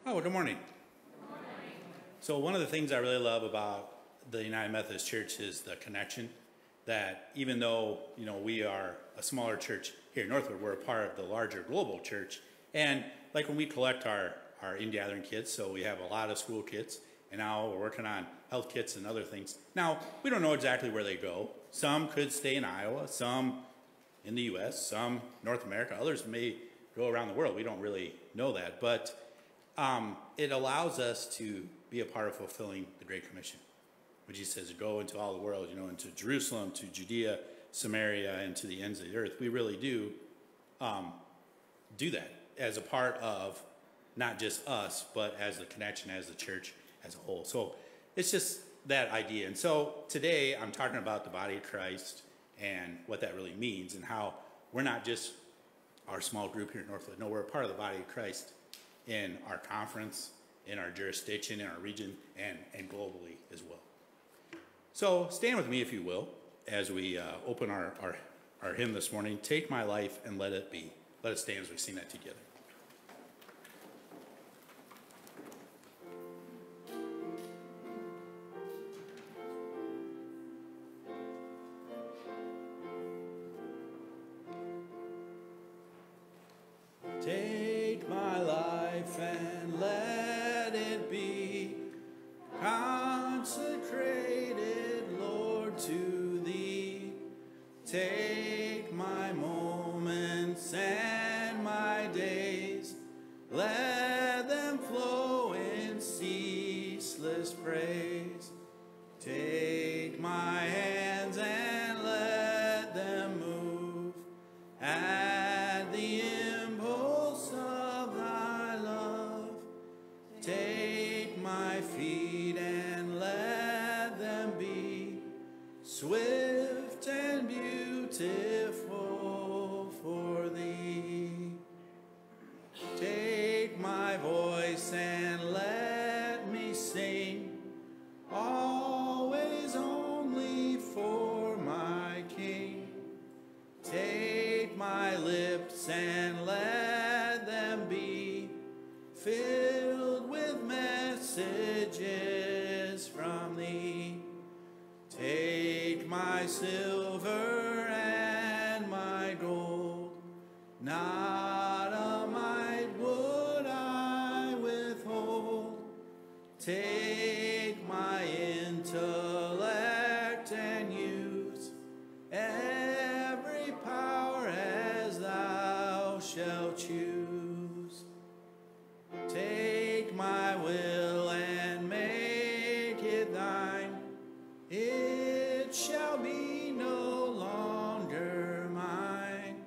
Oh, good morning. So one of the things I really love about the United Methodist Church is the connection that even though, we are a smaller church here in Northwood, we're a part of the larger global church. And like when we collect our in-gathering kits, so we have a lot of school kits, and now we're working on health kits and other things. Now, we don't know exactly where they go. Some could stay in Iowa, some in the U.S., some North America, others may go around the world. We don't really know that, but it allows us to be a part of fulfilling the Great Commission, which he says, go into all the world, into Jerusalem, to Judea, Samaria, and to the ends of the earth. We really do that as a part of not just us, but as the connection, as the church as a whole. So it's just that idea. And so today I'm talking about the body of Christ and what that really means and how we're not just our small group here in Northwood. No, we're a part of the body of Christ in our conference, in our jurisdiction, in our region, and globally as well. So stand with me, if you will, as we open our hymn this morning, Take My Life and Let It Be. Let us stand as we sing that together. Take my life and let it be consecrated, Lord, to Thee. Take my moments and my days, let them flow in ceaseless praise. Take my hands and let them move at the impulse of Thy love. Take my feet and let them be swift and beautiful for Thee. Take my voice and let me sing, always only for my King. Take my lips and let them be filled with messages from Thee. Take my silver and my gold, not a mite would I withhold. Take my intellect and use every power as Thou shalt choose. Take my will and make it Thine. It shall be no longer mine.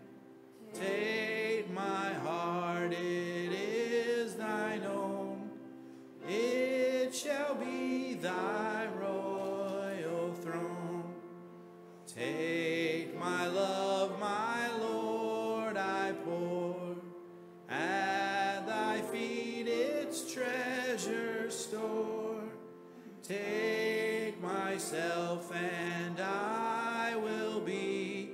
Take my heart, it is Thine own. It shall be Thy royal throne. Take my love, my Lord, I pour at Thy feet its treasure store. Take myself and I will be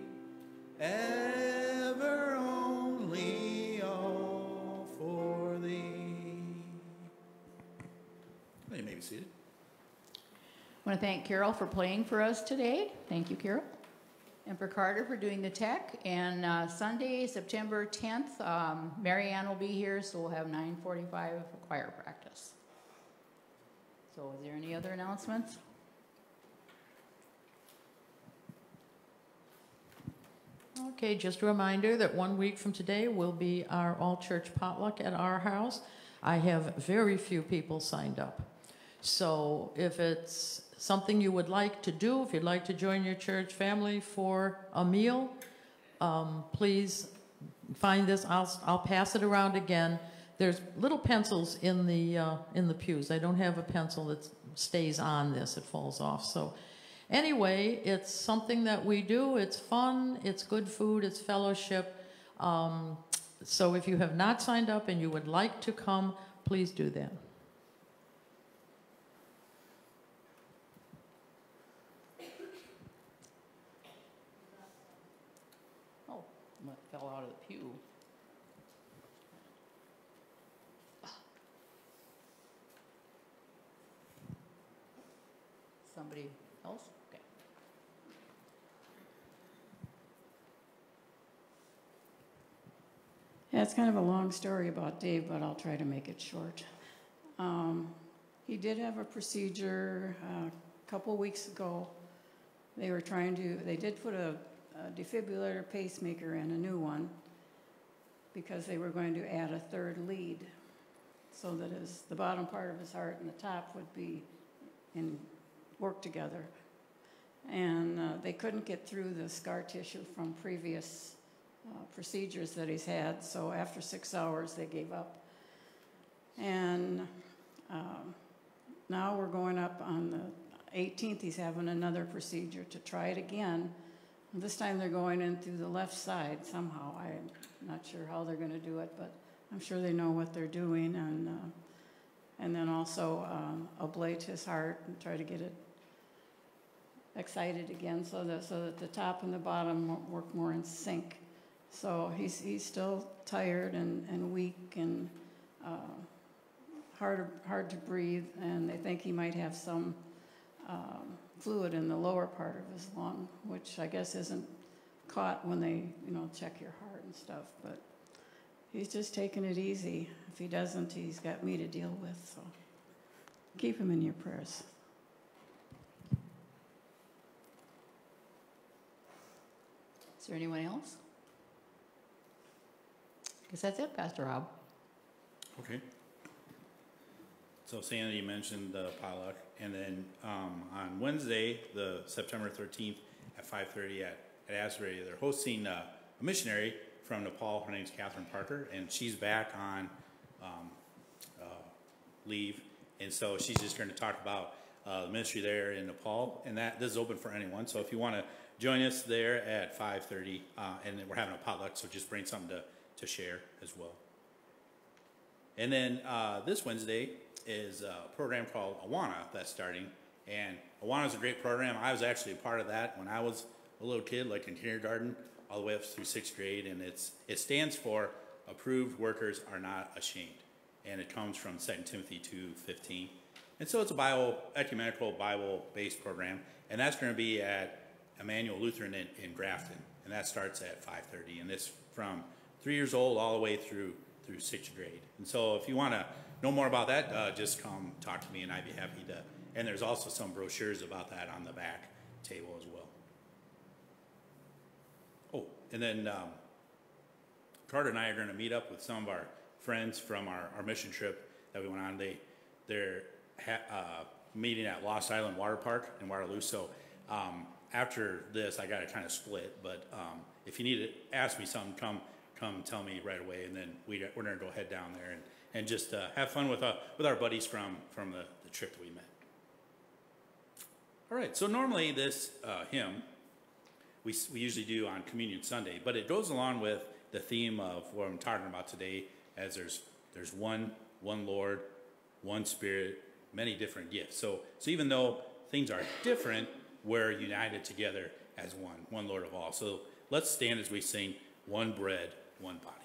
ever only all for Thee. You may be seated. I want to thank Carol for playing for us today. Thank you, Carol. And for Carter for doing the tech. And Sunday, September 10th, Marianne will be here, so we'll have 9:45 choir practice. So is there any other announcements? Okay, just a reminder that 1 week from today will be our all-church potluck at our house. I have very few people signed up. So if it's something you would like to do, if you'd like to join your church family for a meal, please find this. I'll pass it around again. There's little pencils in the pews. I don't have a pencil that stays on this. It falls off. So anyway, it's something that we do. It's fun. It's good food. It's fellowship. So if you have not signed up and you would like to come, please do that. Oh, fell out of the pew. somebody else? Okay. Yeah, it's kind of a long story about Dave, but I'll try to make it short. He did have a procedure a couple weeks ago. They did put a defibrillator pacemaker in, a new one, because they were going to add a third lead so that the bottom part of his heart and the top would be work together. And they couldn't get through the scar tissue from previous procedures that he's had, so after 6 hours they gave up. And now we're going up on the 18th, he's having another procedure to try it again. This time they're going in through the left side somehow. I'm not sure how they're going to do it, but I'm sure they know what they're doing. And then also ablate his heart and try to get it excited again so that the top and the bottom work more in sync. So he's still tired and weak and hard to breathe, and they think he might have some fluid in the lower part of his lung, which I guess isn't caught when they check your heart and stuff. But he's just taking it easy. If he doesn't, he's got me to deal with. So keep him in your prayers. Is there anyone else? I guess that's it, Pastor Rob. Okay. So Sandy, you mentioned the potluck, and then on Wednesday, the September 13th at 5:30 at Asbury, they're hosting a missionary from Nepal. Her name's Catherine Parker, and she's back on leave, and so she's just going to talk about the ministry there in Nepal, and this is open for anyone. So if you want to join us there at 5:30, and then we're having a potluck, so just bring something to share as well. And then this Wednesday is a program called Awana that's starting, and Awana is a great program. I was actually a part of that when I was a little kid, like in kindergarten, all the way up through 6th grade, and it stands for Approved Workers Are Not Ashamed, and it comes from 2 Timothy 2:15. And so it's a ecumenical Bible-based program, and that's going to be at Emmanuel Lutheran in Grafton, and that starts at 5:30, and it's from 3 years old all the way through 6th grade. And so if you want to know more about that, just come talk to me, and I'd be happy to. And there's also some brochures about that on the back table as well. Oh, and then Carter and I are going to meet up with some of our friends from our mission trip that we went on. They're meeting at Lost Island Water Park in Waterloo. So after this, I got to kind of split. But if you need to ask me something, come tell me right away, and then we're going to go head down there and just have fun with our buddies from the trip that we met. All right, so normally this hymn we usually do on Communion Sunday, but it goes along with the theme of what I'm talking about today, as there's one Lord, one Spirit, many different gifts. So even though things are different, we're united together as one Lord of all. So let's stand as we sing One Bread, One Body.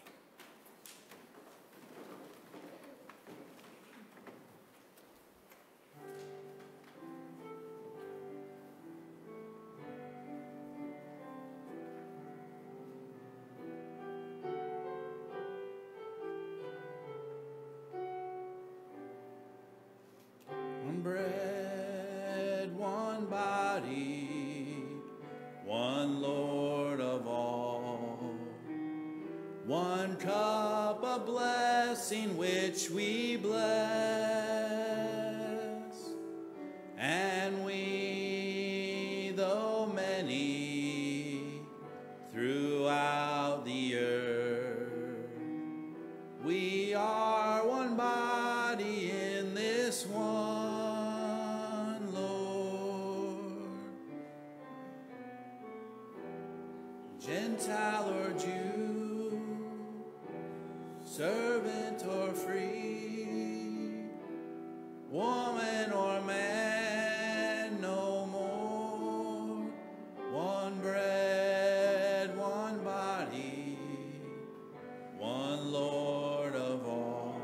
One bread, one body, one Lord of all. One cup of blessing which we bless, and we, though many, throughout the earth, we are one body in this one Lord. Gentile or Jew, servant or free, woman or man, no more. One bread, one body, one Lord of all.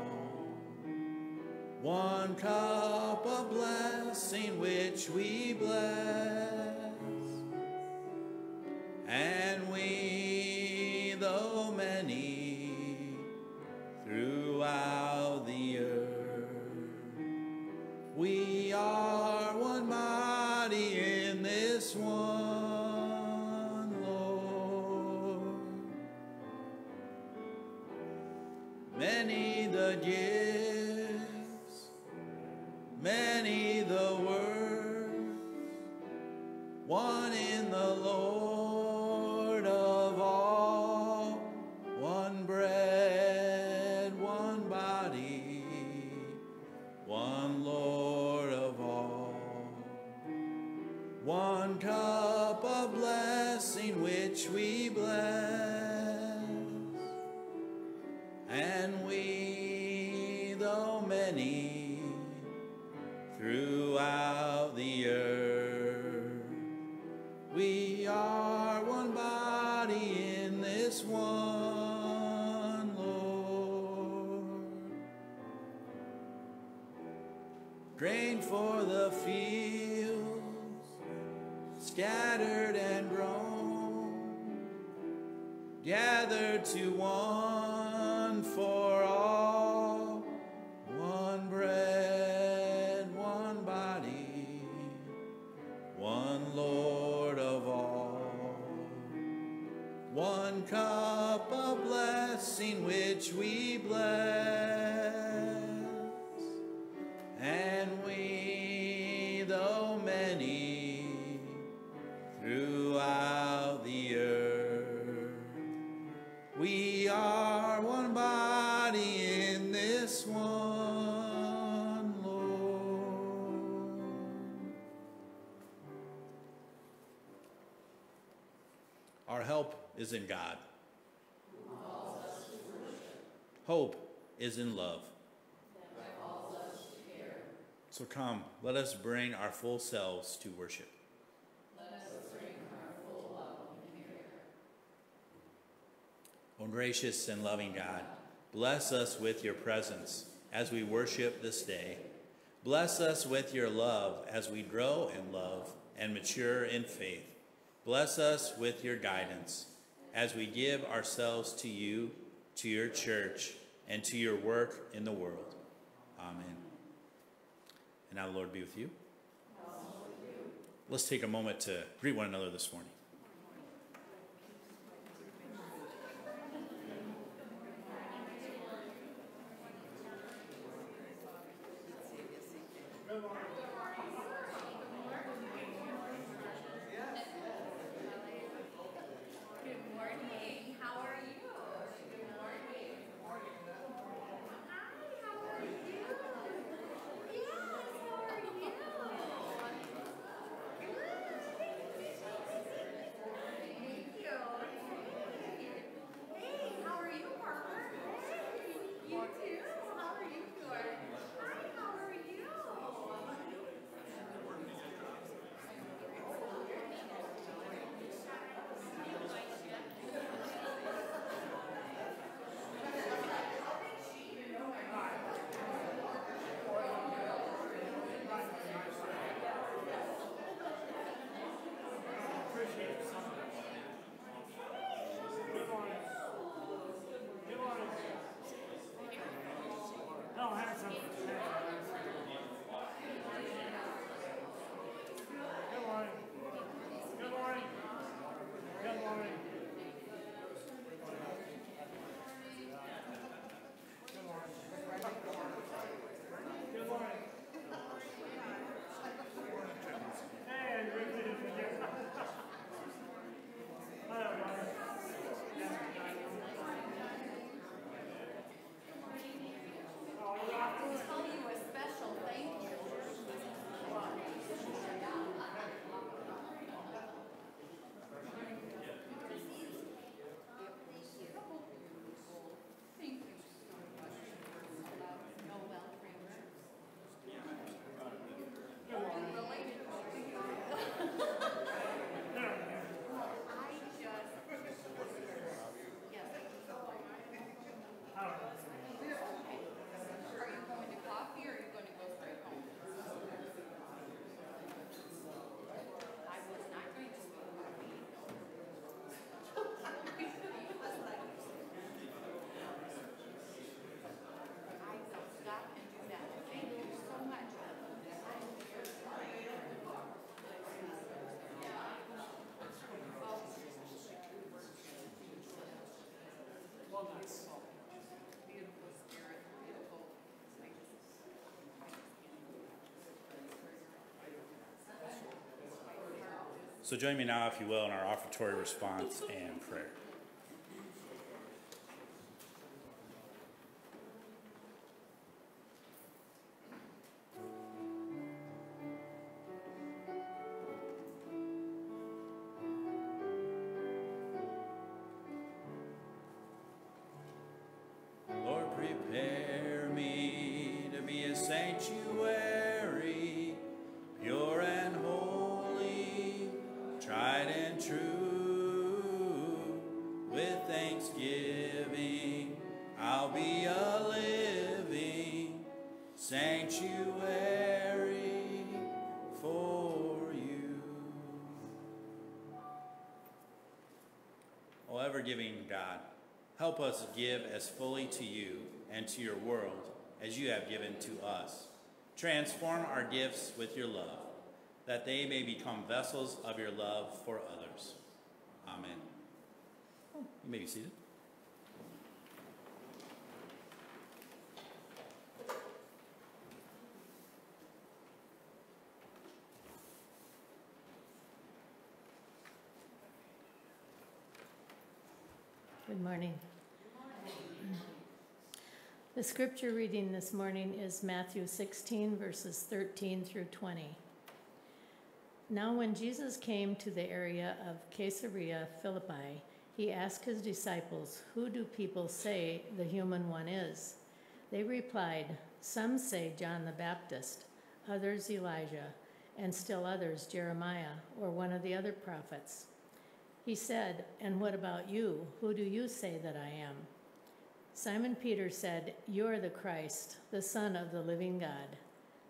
one cup of blessing which we bless. And we, though many, throughout the earth, we are one body in this one Lord. Many the gifts, many the words, one in the Lord of all, one bread, one body, one Lord of all, one cup of blessing which we bless, and we, though many, throughout the earth, we are one body in this one Lord. Grain for the fields, scattered and grown, gathered to one for all, one bread, one body, one Lord of all, one cup of blessing which we bless, and we, though many, throughout the earth, we are one body in this one Lord. Our help is in God. Hope is in love. So come, let us bring our full selves to worship. O gracious and loving God, bless us with your presence as we worship this day. Bless us with your love as we grow in love and mature in faith. Bless us with your guidance as we give ourselves to you, to your church, and to your work in the world. Amen. And now the Lord be with you. Let's take a moment to greet one another this morning. So join me now, if you will, in our offertory response and prayer. Lord, prepare me to be a sanctuary, pure and holy, tried and true. With thanksgiving, I'll be a living sanctuary for you. O ever-giving God, help us give as fully to you and to your world as you have given to us. Transform our gifts with your love, that they may become vessels of your love for others. Amen. You may be seated. Good morning. The scripture reading this morning is Matthew 16, verses 13 through 20. Now when Jesus came to the area of Caesarea Philippi, he asked his disciples, "Who do people say the human one is?" They replied, "Some say John the Baptist, others Elijah, and still others Jeremiah, or one of the other prophets." He said, "And what about you? Who do you say that I am?" Simon Peter said, "You are the Christ, the Son of the living God."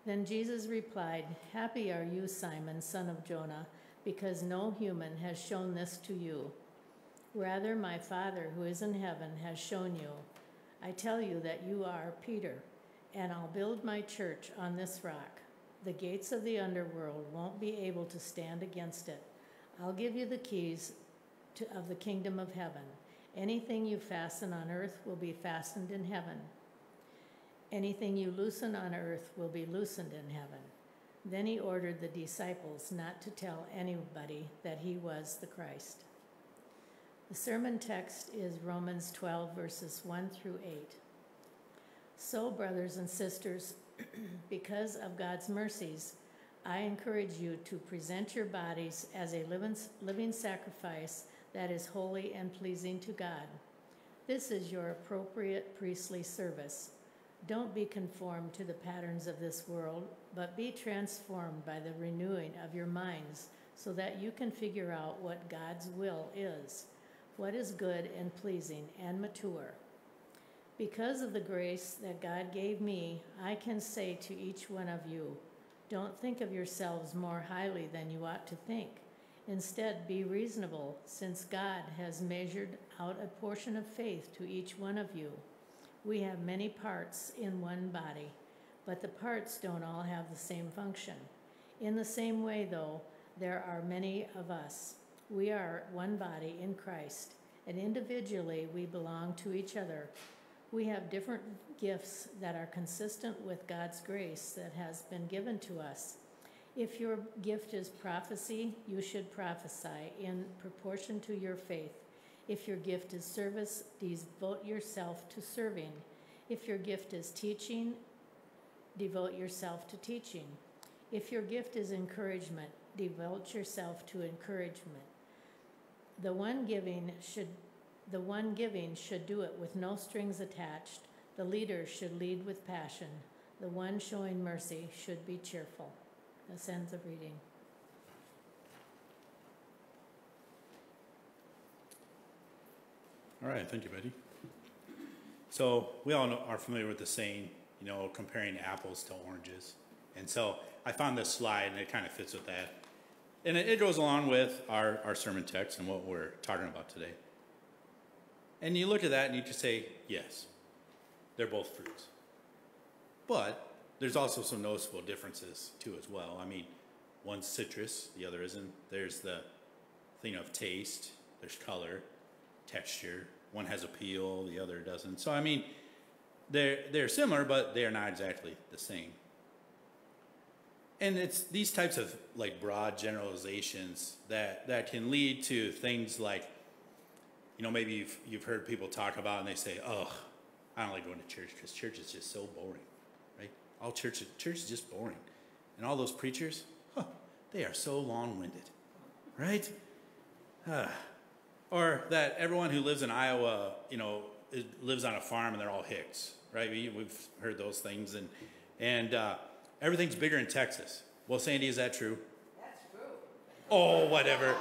Then Jesus replied, "Happy are you, Simon, son of Jonah, because no human has shown this to you. Rather, my Father who is in heaven has shown you. I tell you that you are Peter, and I'll build my church on this rock. The gates of the underworld won't be able to stand against it. I'll give you the keys of the kingdom of heaven. Anything you fasten on earth will be fastened in heaven. Anything you loosen on earth will be loosened in heaven." Then he ordered the disciples not to tell anybody that he was the Christ. The sermon text is Romans 12, verses 1 through 8. So, brothers and sisters, because of God's mercies, I encourage you to present your bodies as a living sacrifice that is holy and pleasing to God. This is your appropriate priestly service. Don't be conformed to the patterns of this world, but be transformed by the renewing of your minds so that you can figure out what God's will is, what is good and pleasing and mature. Because of the grace that God gave me, I can say to each one of you, don't think of yourselves more highly than you ought to think. Instead, be reasonable, since God has measured out a portion of faith to each one of you. We have many parts in one body, but the parts don't all have the same function. In the same way, though, there are many of us. We are one body in Christ, and individually we belong to each other. We have different gifts that are consistent with God's grace that has been given to us. If your gift is prophecy, you should prophesy in proportion to your faith. If your gift is service, devote yourself to serving. If your gift is teaching, devote yourself to teaching. If your gift is encouragement, devote yourself to encouragement. The one giving should do it with no strings attached. The leader should lead with passion. The one showing mercy should be cheerful. This ends the reading. All right, thank you, Betty. So we all are familiar with the saying, comparing apples to oranges. And so I found this slide, and it kind of fits with that. And it goes along with our sermon text and what we're talking about today. And you look at that and you just say, yes, they're both fruits. But there's also some noticeable differences too as well. I mean, one's citrus, the other isn't. There's the thing of taste, there's color, texture, One has appeal, the other doesn't. So, I mean, they're similar, but they are not exactly the same. And it's these types of like broad generalizations that can lead to things like, maybe you've heard people talk about and they say, oh, I don't like going to church because church is just so boring, right? All church is just boring. And all those preachers, they are so long-winded, right? Or that everyone who lives in Iowa, lives on a farm and they're all hicks, right? We've heard those things. And everything's bigger in Texas. Well, Sandy, is that true? That's true. Oh, whatever.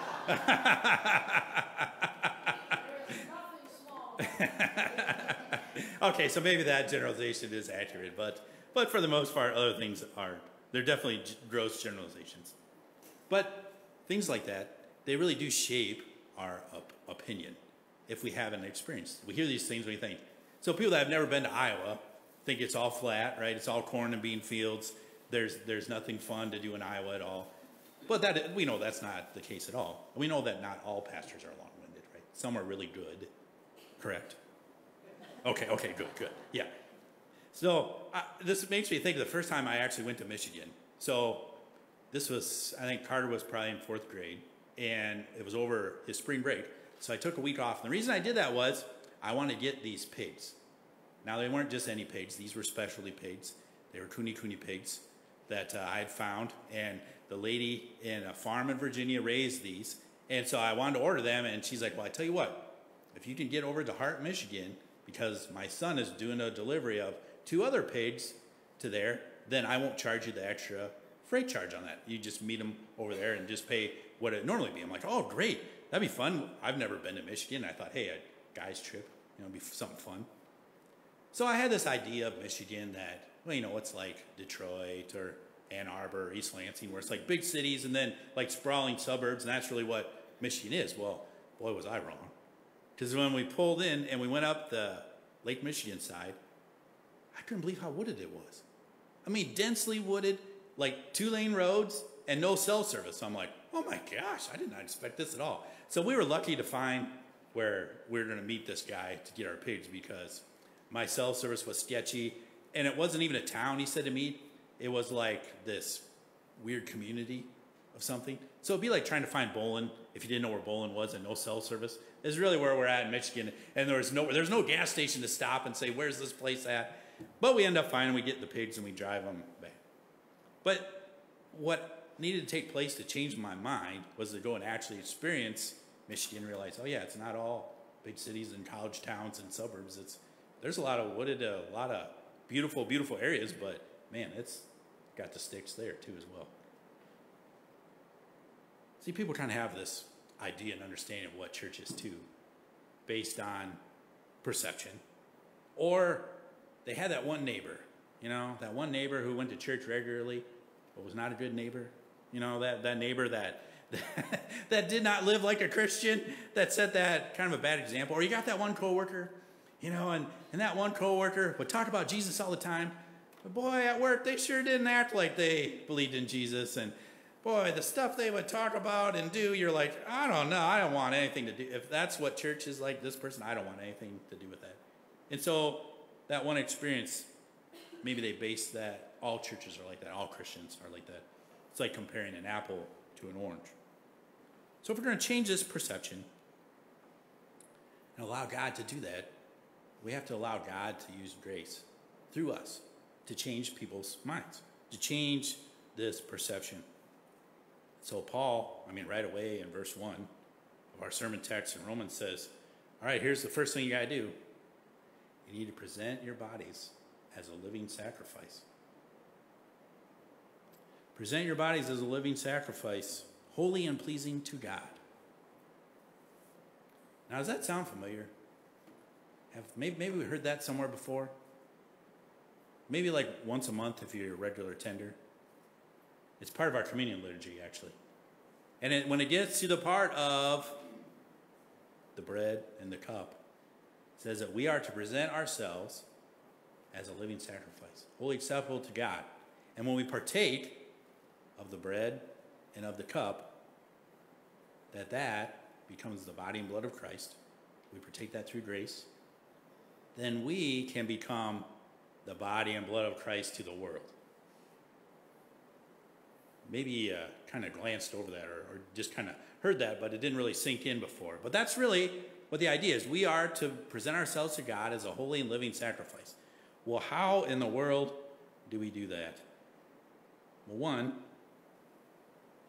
Okay, so maybe that generalization is accurate, but for the most part, other things are. They're definitely gross generalizations. But things like that, they really do shape our opinion if we haven't experienced. We hear these things, we think. So people that have never been to Iowa think it's all flat, right? It's all corn and bean fields. There's nothing fun to do in Iowa at all. But we know that's not the case at all. We know that not all pastors are long-winded, right? Some are really good. Correct? Okay, good. Yeah. So this makes me think of the first time I actually went to Michigan. So this was, I think Carter was probably in 4th grade, and it was over his spring break. So I took a week off. And the reason I did that was I wanted to get these pigs. Now, they weren't just any pigs. These were specialty pigs. They were Kune pigs that I had found. And the lady in a farm in Virginia raised these. And so I wanted to order them. And she's like, well, I tell you what, if you can get over to Hart, Michigan, because my son is doing a delivery of 2 other pigs to there, then I won't charge you the extra freight charge on that. You just meet them over there and just pay what it normally be. I'm like, oh, great. That'd be fun. I've never been to Michigan. I thought, hey, a guy's trip, it'd be something fun. So I had this idea of Michigan that, well, it's like Detroit or Ann Arbor or East Lansing, where it's like big cities and then like sprawling suburbs, and that's really what Michigan is. Well, boy, was I wrong. Because when we pulled in and we went up the Lake Michigan side, I couldn't believe how wooded it was. I mean, densely wooded, like 2-lane roads and no cell service. So I'm like, oh my gosh, I did not expect this at all. So we were lucky to find where we were going to meet this guy to get our pigs, because my cell service was sketchy, and it wasn't even a town, he said to me. It was like this weird community of something. So it'd be like trying to find Bolin if you didn't know where Bolin was and no cell service. Is really where we're at in Michigan, and there's no gas station to stop and say, where's this place at? But we end up finding, we get the pigs and we drive them back. But what needed to take place to change my mind was to go and actually experience Michigan and realize, oh yeah, it's not all big cities and college towns and suburbs. There's a lot of wooded, a lot of beautiful, beautiful areas, but man, it's got the sticks there too as well. See, people kind of have this idea and understanding of what church is too, based on perception. Or they had that one neighbor, that one neighbor who went to church regularly, but was not a good neighbor. That neighbor that that did not live like a Christian, that set that kind of a bad example. Or you got that one coworker, and that one coworker would talk about Jesus all the time. But boy, at work, they sure didn't act like they believed in Jesus. And boy, the stuff they would talk about and do, you're like, I don't know, I don't want anything to do. If that's what church is like, this person, I don't want anything to do with that. And so that one experience, maybe they base that, all churches are like that, all Christians are like that. It's like comparing an apple to an orange. So if we're going to change this perception and allow God to do that, we have to allow God to use grace through us to change people's minds, to change this perception. So Paul, right away in verse 1 of our sermon text in Romans says, all right, here's the first thing you got to do. You need to present your bodies as a living sacrifice. Present your bodies as a living sacrifice, holy and pleasing to God. Now, does that sound familiar? Maybe we heard that somewhere before. Maybe like once a month if you're a regular attender. It's part of our communion liturgy, actually. And when it gets to the part of the bread and the cup, it says that we are to present ourselves as a living sacrifice, wholly acceptable to God. And when we partake of the bread and of the cup, that becomes the body and blood of Christ, we partake that through grace, then we can become the body and blood of Christ to the world. Maybe kind of glanced over that or just kind of heard that, but it didn't really sink in before. But that's really what the idea is. We are to present ourselves to God as a holy and living sacrifice. Well, how in the world do we do that? Well, one,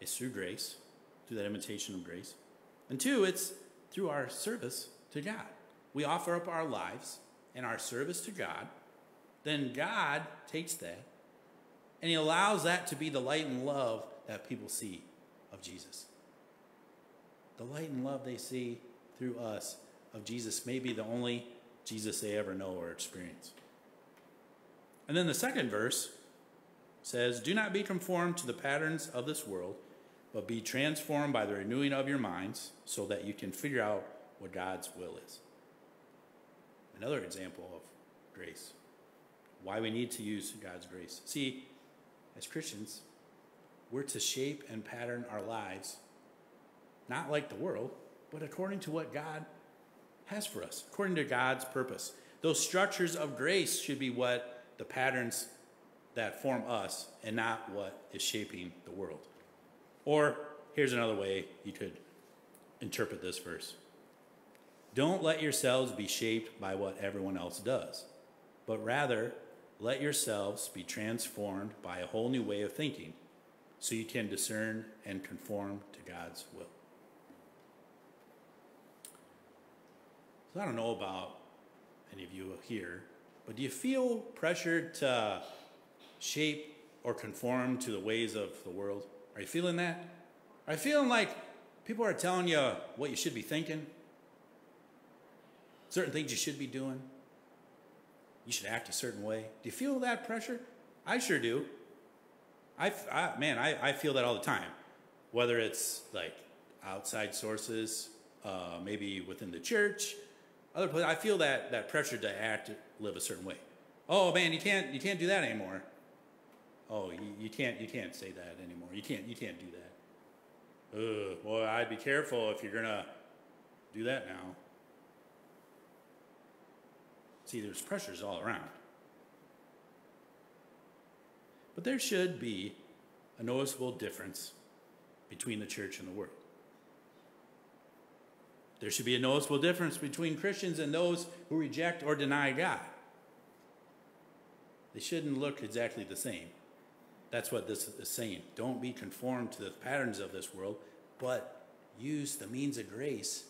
it's through grace, through that imitation of grace. And two, it's through our service to God. We offer up our lives and our service to God. Then God takes that and he allows that to be the light and love that people see of Jesus. The light and love they see through us of Jesus may be the only Jesus they ever know or experience. And then the second verse says, do not be conformed to the patterns of this world, but be transformed by the renewing of your minds so that you can figure out what God's will is. Another example of grace. Why we need to use God's grace. See, as Christians, we're to shape and pattern our lives, not like the world, but according to what God has for us, according to God's purpose. Those structures of grace should be what the patterns that form us and not what is shaping the world. Or here's another way you could interpret this verse. Don't let yourselves be shaped by what everyone else does, but rather let yourselves be transformed by a whole new way of thinking so you can discern and conform to God's will. So I don't know about any of you here, but do you feel pressured to shape or conform to the ways of the world? Are you feeling that? Are you feeling like people are telling you what you should be thinking? Certain things you should be doing? You should act a certain way. Do you feel that pressure? I sure do. I feel that all the time. Whether it's like outside sources, maybe within the church, other places, I feel that pressure to act, live a certain way. Oh man, you can't do that anymore. Oh, you can't say that anymore. You can't do that. Boy, I'd be careful if you're gonna do that now. See, there's pressures all around. But there should be a noticeable difference between the church and the world. There should be a noticeable difference between Christians and those who reject or deny God. They shouldn't look exactly the same. That's what this is saying. Don't be conformed to the patterns of this world, but use the means of grace.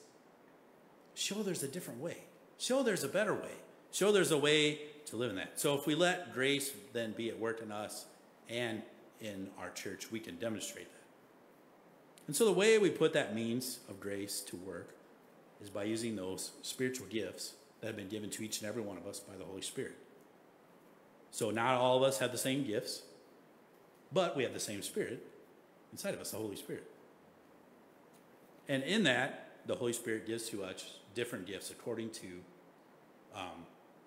Show there's a different way. Show there's a better way. Show there's a way to live in that. So if we let grace then be at work in us and in our church, we can demonstrate that. And so the way we put that means of grace to work is by using those spiritual gifts that have been given to each and every one of us by the Holy Spirit. So not all of us have the same gifts, but we have the same Spirit inside of us, the Holy Spirit. And in that, the Holy Spirit gives to us different gifts according to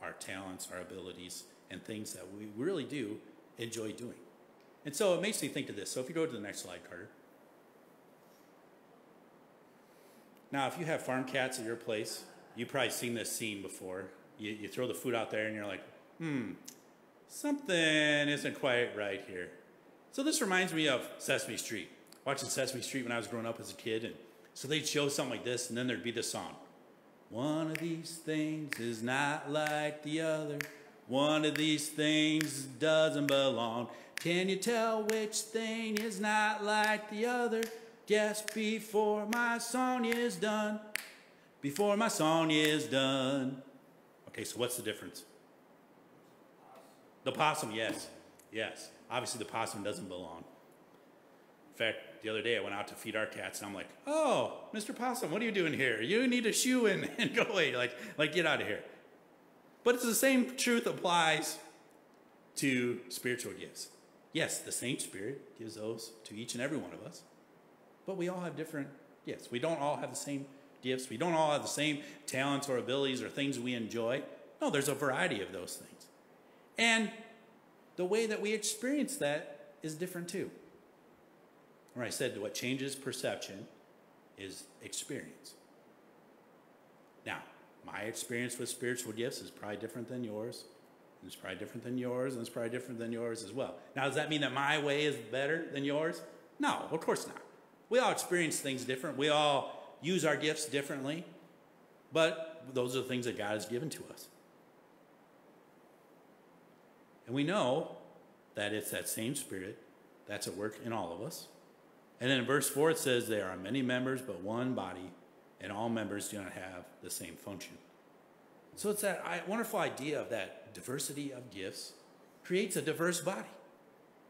our talents, our abilities, and things that we really do enjoy doing. And so it makes me think of this. So if you go to the next slide, Carter. Now, if you have farm cats at your place, you've probably seen this scene before. You throw the food out there and you're like, something isn't quite right here. So this reminds me of Sesame Street. Watching Sesame Street when I was growing up as a kid. And so they'd show something like this, and then there'd be this song. One of these things is not like the other. One of these things doesn't belong. Can you tell which thing is not like the other? Guess before my song is done. Before my song is done. Okay, so what's the difference? The possum, yes. Yes. Obviously the possum doesn't belong. In fact, the other day I went out to feed our cats and I'm like, oh, Mr. Possum, what are you doing here? You need a shoe and go away. Like get out of here. But it's the same truth applies to spiritual gifts. Yes, the same Spirit gives those to each and every one of us. But we all have different gifts. We don't all have the same gifts. We don't all have the same talents or abilities or things we enjoy. No, there's a variety of those things. And the way that we experience that is different too. Where I said what changes perception is experience. Now, my experience with spiritual gifts is probably different than yours. And it's probably different than yours, and it's probably different than yours as well. Now, does that mean that my way is better than yours? No, of course not. We all experience things different. We all use our gifts differently. But those are the things that God has given to us. And we know that it's that same Spirit that's at work in all of us. And then in verse 4 it says, there are many members, but one body, and all members do not have the same function. So it's that wonderful idea of that diversity of gifts creates a diverse body.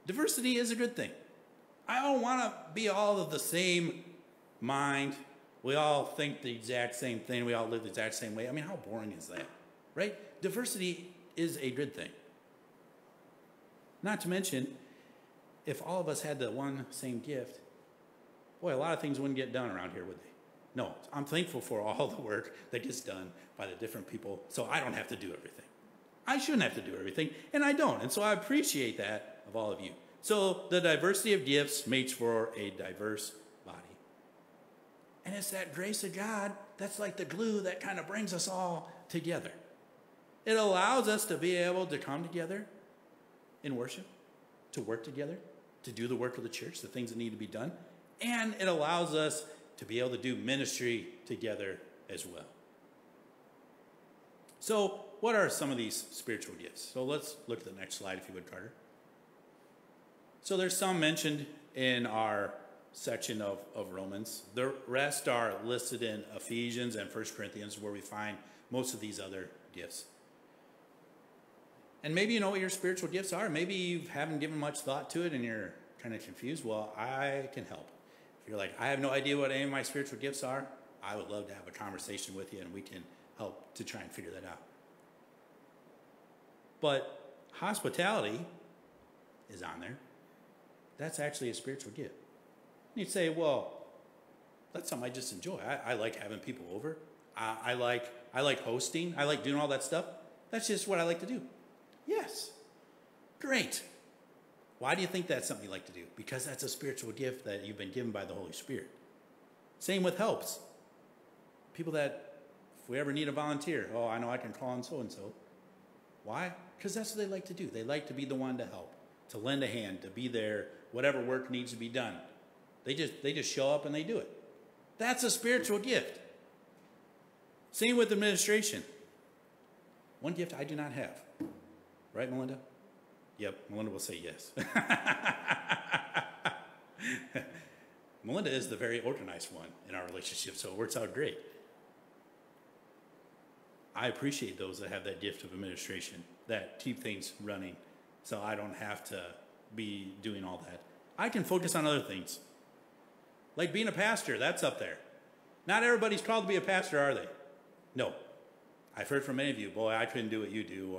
Diversity is a good thing. I don't want to be all of the same mind. We all think the exact same thing. We all live the exact same way. I mean, how boring is that, right? Diversity is a good thing. Not to mention, if all of us had the one same gift, boy, a lot of things wouldn't get done around here, would they? No, I'm thankful for all the work that gets done by the different people, so I don't have to do everything. I shouldn't have to do everything, and I don't, and so I appreciate that of all of you. So the diversity of gifts makes for a diverse body. And it's that grace of God that's like the glue that kind of brings us all together. It allows us to be able to come together in worship, to work together, to do the work of the church, the things that need to be done. And it allows us to be able to do ministry together as well. So what are some of these spiritual gifts? So let's look at the next slide, if you would, Carter. So there's some mentioned in our section of Romans. The rest are listed in Ephesians and 1 Corinthians, where we find most of these other gifts. And maybe you know what your spiritual gifts are. Maybe you haven't given much thought to it and you're kind of confused. Well, I can help. If you're like, I have no idea what any of my spiritual gifts are, I would love to have a conversation with you and we can help to try and figure that out. But hospitality is on there. That's actually a spiritual gift. And you'd say, well, that's something I just enjoy. I like having people over. I like hosting. I like doing all that stuff. That's just what I like to do. Yes. Great. Why do you think that's something you like to do? Because that's a spiritual gift that you've been given by the Holy Spirit. Same with helps. People that, if we ever need a volunteer, oh, I know I can call on so-and-so. Why? Because that's what they like to do. They like to be the one to help, to lend a hand, to be there, whatever work needs to be done. They just show up and they do it. That's a spiritual gift. Same with administration. One gift I do not have. Right, Melinda? Yep, Melinda will say yes. Melinda is the very organized one in our relationship, so it works out great. I appreciate those that have that gift of administration, that keep things running, so I don't have to be doing all that. I can focus on other things. Like being a pastor, that's up there. Not everybody's called to be a pastor, are they? No. I've heard from many of you, boy, I couldn't do what you do,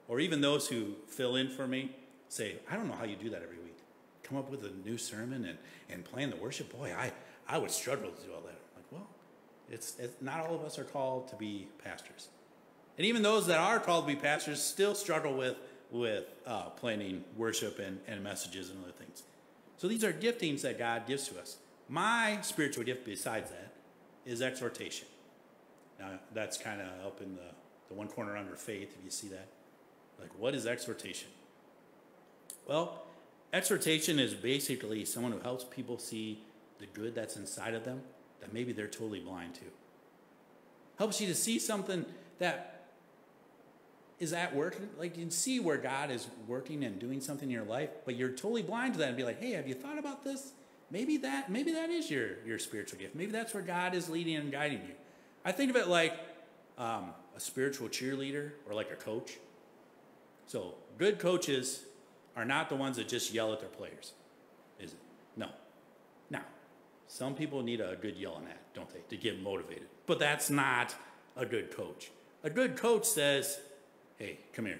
or even those who fill in for me say, I don't know how you do that every week. Come up with a new sermon and plan the worship. Boy, I would struggle to do all that. I'm like, well, it's not all of us are called to be pastors. And even those that are called to be pastors still struggle with planning worship and messages and other things. So these are giftings that God gives to us. My spiritual gift besides that is exhortation. Now, that's kind of up in the one corner under faith, if you see that. Like, what is exhortation? Well, exhortation is basically someone who helps people see the good that's inside of them that maybe they're totally blind to. Helps you to see something that is at work. Like, you can see where God is working and doing something in your life, but you're totally blind to that and be like, hey, have you thought about this? Maybe that is your spiritual gift. Maybe that's where God is leading and guiding you. I think of it like a spiritual cheerleader or like a coach. So good coaches are not the ones that just yell at their players, is it? No. Now, some people need a good yelling at, don't they, to get motivated. But that's not a good coach. A good coach says, hey, come here.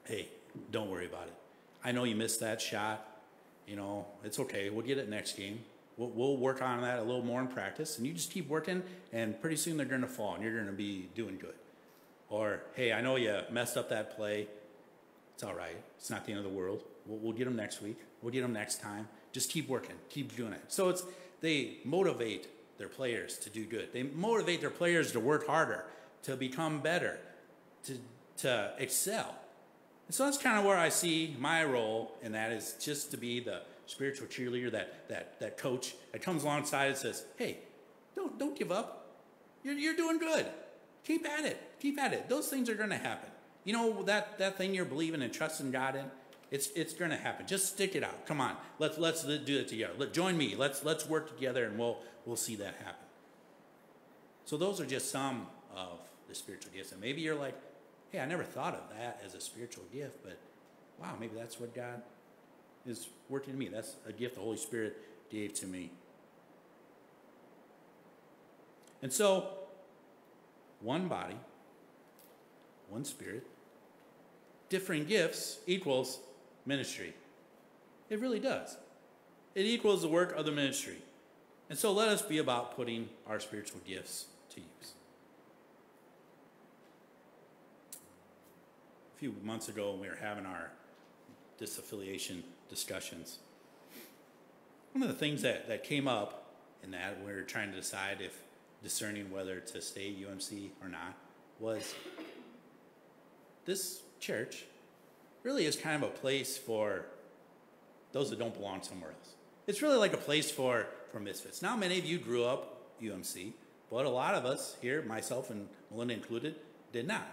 Hey, don't worry about it. I know you missed that shot. You know, it's okay. We'll get it next game. We'll work on that a little more in practice. And you just keep working, and pretty soon they're going to fall, and you're going to be doing good. Or, hey, I know you messed up that play. It's all right. It's not the end of the world. We'll get them next week. We'll get them next time. Just keep working. Keep doing it. So they motivate their players to do good. They motivate their players to work harder, to become better, to excel. And so that's kind of where I see my role, and that is just to be the spiritual cheerleader, that coach that comes alongside and says, hey, don't give up. You're doing good. Keep at it. Keep at it. Those things are going to happen. You know, that thing you're believing and trusting God in, it's going to happen. Just stick it out. Come on. Let's do it together. Join me. Let's work together, and we'll see that happen. So those are just some of the spiritual gifts. And maybe you're like, hey, I never thought of that as a spiritual gift, but wow, maybe that's what God is working in me. That's a gift the Holy Spirit gave to me. And so, one body, one spirit, different gifts equals ministry. It really does. It equals the work of the ministry. And so let us be about putting our spiritual gifts to use. A few months ago, when we were having our disaffiliation discussions, one of the things that came up in that, we were trying to decide if discerning whether to stay at UMC or not, was this church really is kind of a place for those that don't belong somewhere else. It's really like a place for misfits. Now, many of you grew up UMC, but a lot of us here, myself and Melinda included, did not.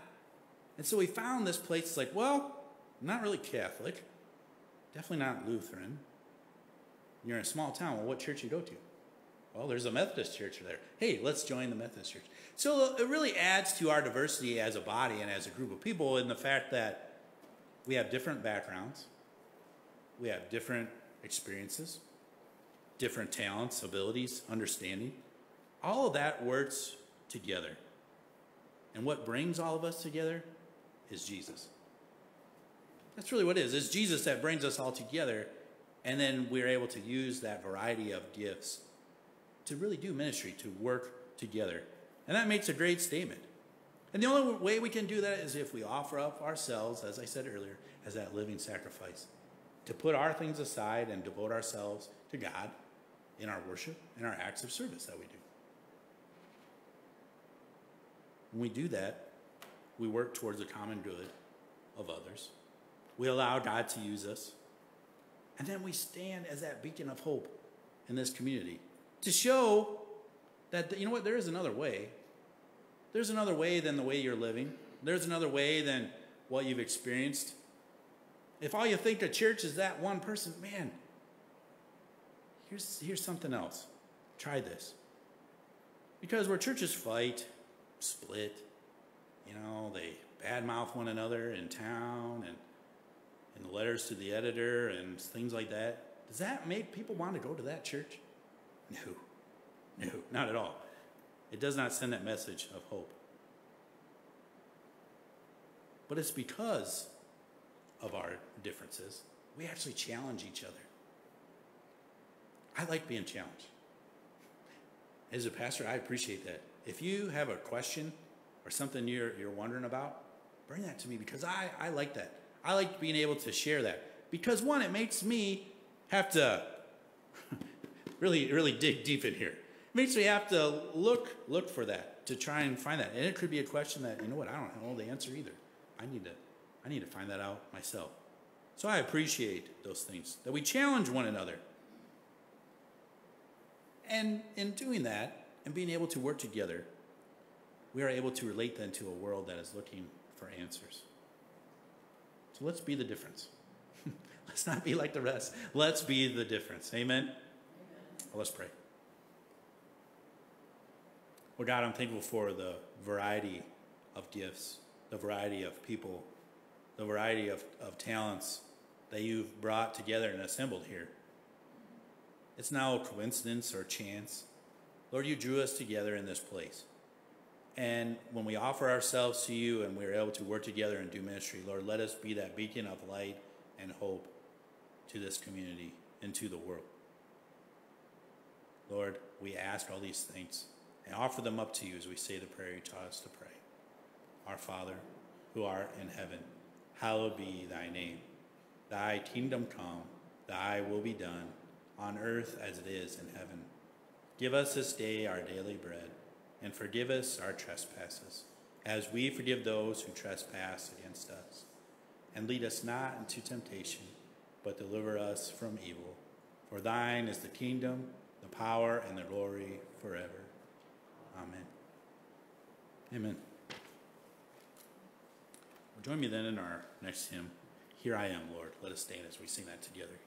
And so we found this place, it's like, well, I'm not really Catholic, definitely not Lutheran. You're in a small town. Well, what church you go to? Well, there's a Methodist church there. Hey, let's join the Methodist church. So it really adds to our diversity as a body and as a group of people in the fact that we have different backgrounds, we have different experiences, different talents, abilities, understanding. All of that works together. And what brings all of us together is Jesus. That's really what it is. It's Jesus that brings us all together, and then we're able to use that variety of gifts to really do ministry, to work together. And that makes a great statement. And the only way we can do that is if we offer up ourselves, as I said earlier, as that living sacrifice, to put our things aside and devote ourselves to God in our worship and our acts of service that we do. When we do that, we work towards the common good of others. We allow God to use us. And then we stand as that beacon of hope in this community to show that, you know what, there is another way. There's another way than the way you're living. There's another way than what you've experienced. If all you think of church is that one person, man, here's something else. Try this. Because where churches fight, split, you know, they badmouth one another in town and in the letters to the editor and things like that, does that make people want to go to that church? No, not at all. It does not send that message of hope. But it's because of our differences, we actually challenge each other. I like being challenged. As a pastor, I appreciate that. If you have a question or something you're wondering about, bring that to me because I like that. I like being able to share that. Because one, it makes me have to really dig deep in here. It makes me have to look for that, to try and find that. And it could be a question that, you know what, I don't know the answer either. I need to find that out myself. So I appreciate those things, that we challenge one another. And in doing that, and being able to work together, we are able to relate then to a world that is looking for answers. So let's be the difference. Let's not be like the rest. Let's be the difference. Amen? Well, let's pray. Well, God, I'm thankful for the variety of gifts, the variety of people, the variety of talents that you've brought together and assembled here. It's now a coincidence or chance. Lord, you drew us together in this place. And when we offer ourselves to you and we're able to work together and do ministry, Lord, let us be that beacon of light and hope to this community and to the world. Lord, we ask all these things and offer them up to you as we say the prayer you taught us to pray. Our Father, who art in heaven, hallowed be thy name. Thy kingdom come, thy will be done, on earth as it is in heaven. Give us this day our daily bread, and forgive us our trespasses, as we forgive those who trespass against us. And lead us not into temptation, but deliver us from evil. For thine is the kingdom, the power, and the glory forever. Amen. Amen. Well, join me then in our next hymn, Here I Am, Lord. Let us stand as we sing that together.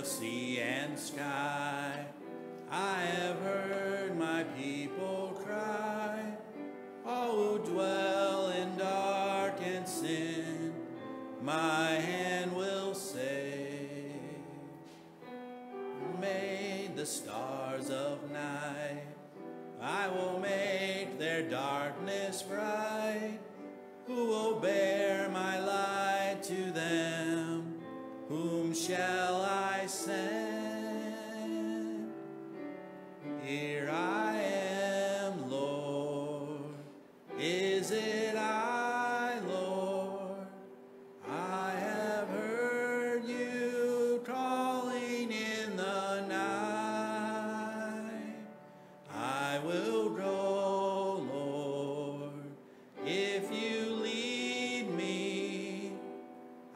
Sea and sky, I have heard my people cry, all who dwell in dark and sin, my hand will save. Made the stars of night, I will make their darkness bright. Who will bear my light to them? Whom shall I send? Here I am, Lord. Is it I, Lord? I have heard you calling in the night. I will go, Lord, if you lead me.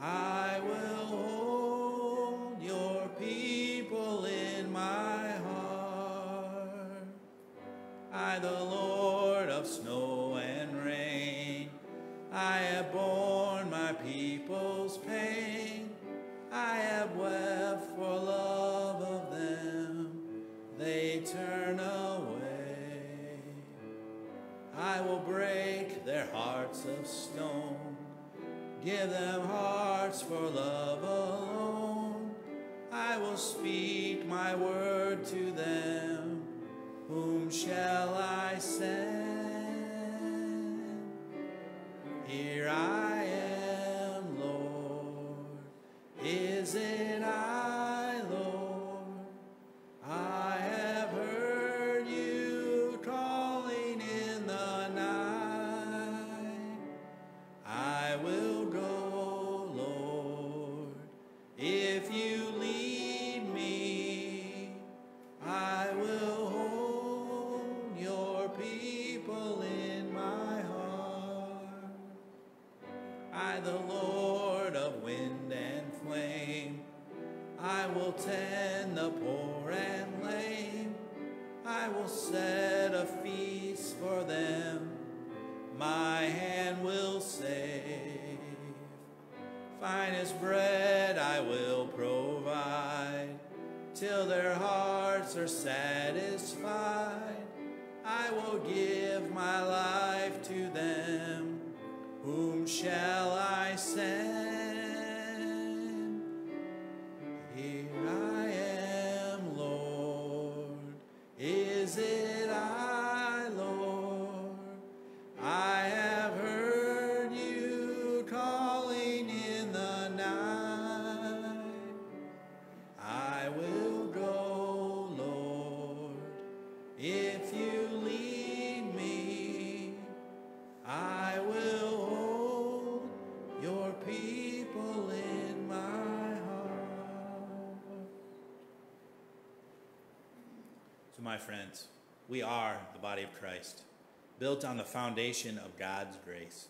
I will hold your people in my heart. I, the Lord of snow and rain, I have borne my people's pain. I have wept for love of them, they turn away. I will break their hearts of stone, give them hearts for love alone. I will speak my word to them. Whom shall I send? Here I am, Lord. Is it I, Lord? I have heard you calling in the night. I will go, Lord, if you lead me. I will hold your people in my heart. I, the Lord of wind and flame, I will tend the poor and lame. I will set a feast for them, my hand will save. Finest bread I will provide, till their hearts are satisfied. I will give my life to them. Whom shall I send? Here I am, Lord. Is it I, Lord? I have heard you calling in the night. I will go, Lord, if you lead me. I will hold your people in my heart. So, my friends, we are the body of Christ, built on the foundation of God's grace.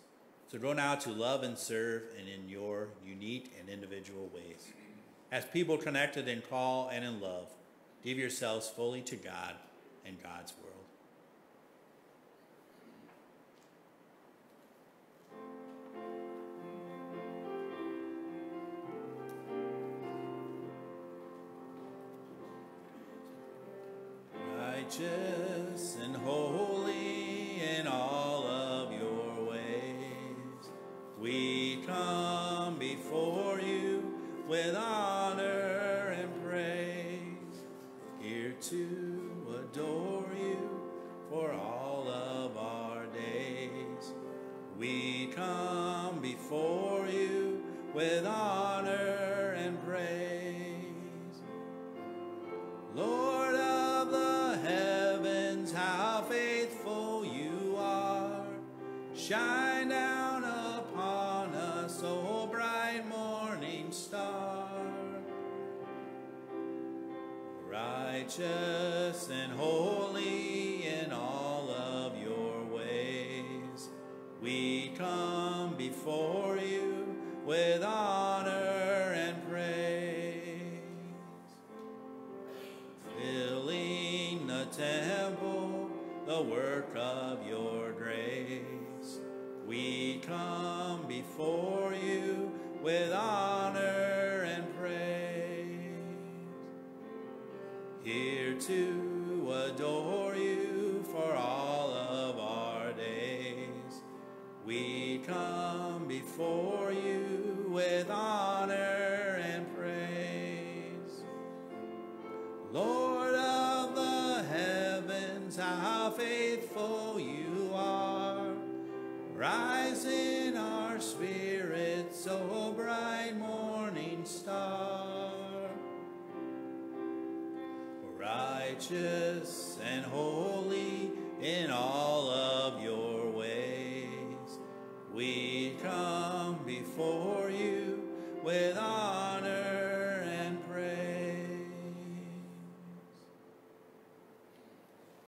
So go now to love and serve in your unique and individual ways. As people connected in call and in love, give yourselves fully to God and God's world. Righteous and holy in all of your ways, we come before you with honor and praise, here to adore you for all of our days. We come before you with honor and praise. shine down upon us, O bright morning star. Righteous and holy in all of your ways, we come before you with honor and praise. Filling the temple, the work of your grace, we come before you with honor and praise. Here to adore you for all of our days, we come before you with honor and praise. Lord of the heavens, how faithful you are. Rise in our spirits, O bright morning star. Righteous and holy in all